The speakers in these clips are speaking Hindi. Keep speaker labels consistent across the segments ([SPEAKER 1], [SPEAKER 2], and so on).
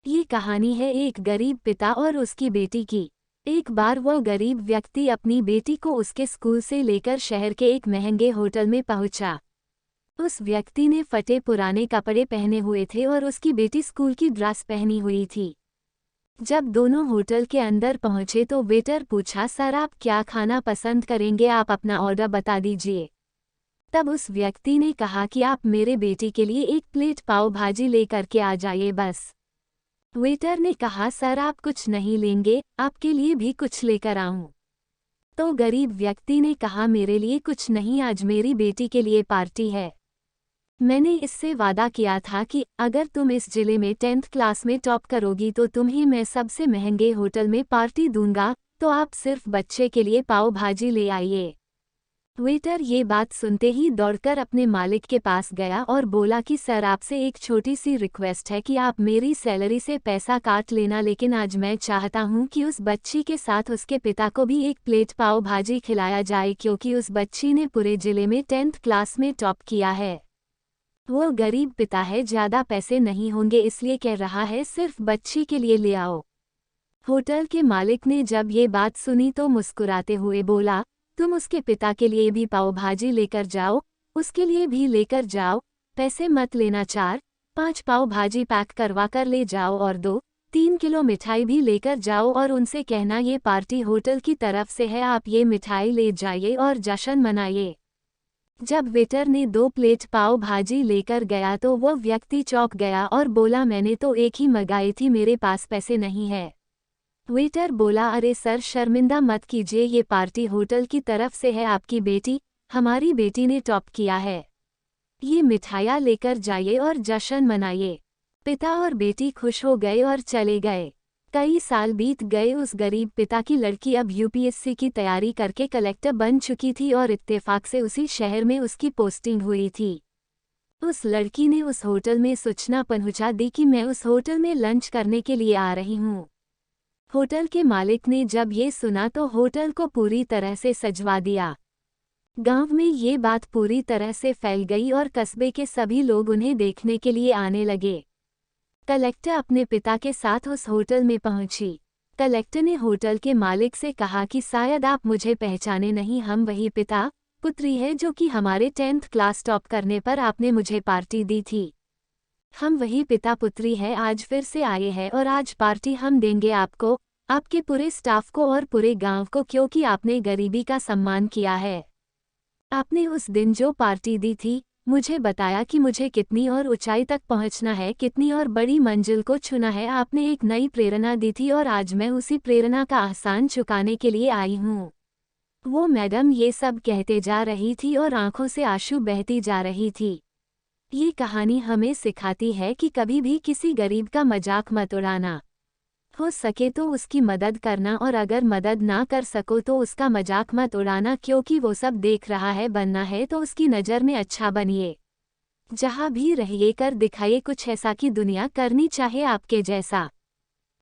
[SPEAKER 1] ये कहानी है एक गरीब पिता और उसकी बेटी की। एक बार वह गरीब व्यक्ति अपनी बेटी को उसके स्कूल से लेकर शहर के एक महंगे होटल में पहुंचा। उस व्यक्ति ने फटे पुराने कपड़े पहने हुए थे और उसकी बेटी स्कूल की ड्रेस पहनी हुई थी। जब दोनों होटल के अंदर पहुंचे तो वेटर पूछा, सर आप क्या खाना पसंद करेंगे, आप अपना ऑर्डर बता दीजिए। तब उस व्यक्ति ने कहा कि आप मेरे बेटी के लिए एक प्लेट पाव भाजी लेकर के आ जाइए बस। वेटर ने कहा, सर आप कुछ नहीं लेंगे, आपके लिए भी कुछ लेकर आऊं। तो गरीब व्यक्ति ने कहा, मेरे लिए कुछ नहीं, आज मेरी बेटी के लिए पार्टी है। मैंने इससे वादा किया था कि अगर तुम इस जिले में 10th क्लास में टॉप करोगी तो तुम्हें मैं सबसे महंगे होटल में पार्टी दूंगा, तो आप सिर्फ बच्चे के लिए पाव भाजी ले आइए। वेटर ये बात सुनते ही दौड़कर अपने मालिक के पास गया और बोला कि सर आपसे एक छोटी सी रिक्वेस्ट है कि आप मेरी सैलरी से पैसा काट लेना, लेकिन आज मैं चाहता हूं कि उस बच्ची के साथ उसके पिता को भी एक प्लेट पाव भाजी खिलाया जाए, क्योंकि उस बच्ची ने पूरे जिले में 10th क्लास में टॉप किया है। वो गरीब पिता है, ज़्यादा पैसे नहीं होंगे इसलिए कह रहा है, सिर्फ बच्ची के लिए ले आओ। होटल के मालिक ने जब ये बात सुनी तो मुस्कुराते हुए बोला, तुम उसके पिता के लिए भी पाव भाजी लेकर जाओ, उसके लिए भी लेकर जाओ, पैसे मत लेना, 4-5 पाव भाजी पैक करवा कर ले जाओ और 2-3 किलो मिठाई भी लेकर जाओ और उनसे कहना ये पार्टी होटल की तरफ से है, आप ये मिठाई ले जाइए और जश्न मनाइए। जब वेटर ने 2 प्लेट पाव भाजी लेकर गया तो वह व्यक्ति चौंक गया और बोला, मैंने तो एक ही मंगाई थी, मेरे पास पैसे नहीं है। वेटर बोला, अरे सर शर्मिंदा मत कीजिए, ये पार्टी होटल की तरफ से है, आपकी बेटी, हमारी बेटी ने टॉप किया है, ये मिठाइयाँ लेकर जाइए और जश्न मनाइए। पिता और बेटी खुश हो गए और चले गए। कई साल बीत गए। उस गरीब पिता की लड़की अब यूपीएससी की तैयारी करके कलेक्टर बन चुकी थी और इत्तेफाक से उसी शहर में उसकी पोस्टिंग हुई थी। उस लड़की ने उस होटल में सूचना पहुंचा दी कि मैं उस होटल में लंच करने के लिए आ रही हूँ। होटल के मालिक ने जब ये सुना तो होटल को पूरी तरह से सजवा दिया। गांव में ये बात पूरी तरह से फैल गई और कस्बे के सभी लोग उन्हें देखने के लिए आने लगे। कलेक्टर अपने पिता के साथ उस होटल में पहुंची। कलेक्टर ने होटल के मालिक से कहा कि शायद आप मुझे पहचाने नहीं, हम वही पिता पुत्री है जो कि हमारे 10th क्लास टॉप करने पर आपने मुझे पार्टी दी थी। हम वही पिता पुत्री है, आज फिर से आए हैं और आज पार्टी हम देंगे आपको, आपके पूरे स्टाफ को और पूरे गांव को, क्योंकि आपने गरीबी का सम्मान किया है। आपने उस दिन जो पार्टी दी थी, मुझे बताया कि मुझे कितनी और ऊंचाई तक पहुंचना है, कितनी और बड़ी मंजिल को छूना है। आपने एक नई प्रेरणा दी थी और आज मैं उसी प्रेरणा का एहसान चुकाने के लिए आई हूँ। वो मैडम ये सब कहते जा रही थी और आंखों से आंसू बहती जा रही थी। ये कहानी हमें सिखाती है कि कभी भी किसी गरीब का मजाक मत उड़ाना। हो सके तो उसकी मदद करना और अगर मदद ना कर सको तो उसका मजाक मत उड़ाना, क्योंकि वो सब देख रहा है, बनना है तो उसकी नज़र में अच्छा बनिए। जहाँ भी रहिए कर दिखाइए कुछ ऐसा कि दुनिया करनी चाहे आपके जैसा।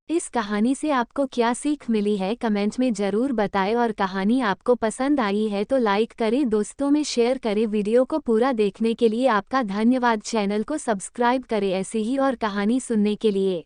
[SPEAKER 1] इस कहानी से आपको क्या सीख मिली है कमेंट में ज़रूर बताएं और कहानी आपको पसंद आई है तो लाइक करें, दोस्तों में शेयर करें। वीडियो को पूरा देखने के लिए आपका धन्यवाद। चैनल को सब्सक्राइब करें ऐसी ही और कहानी सुनने के लिए।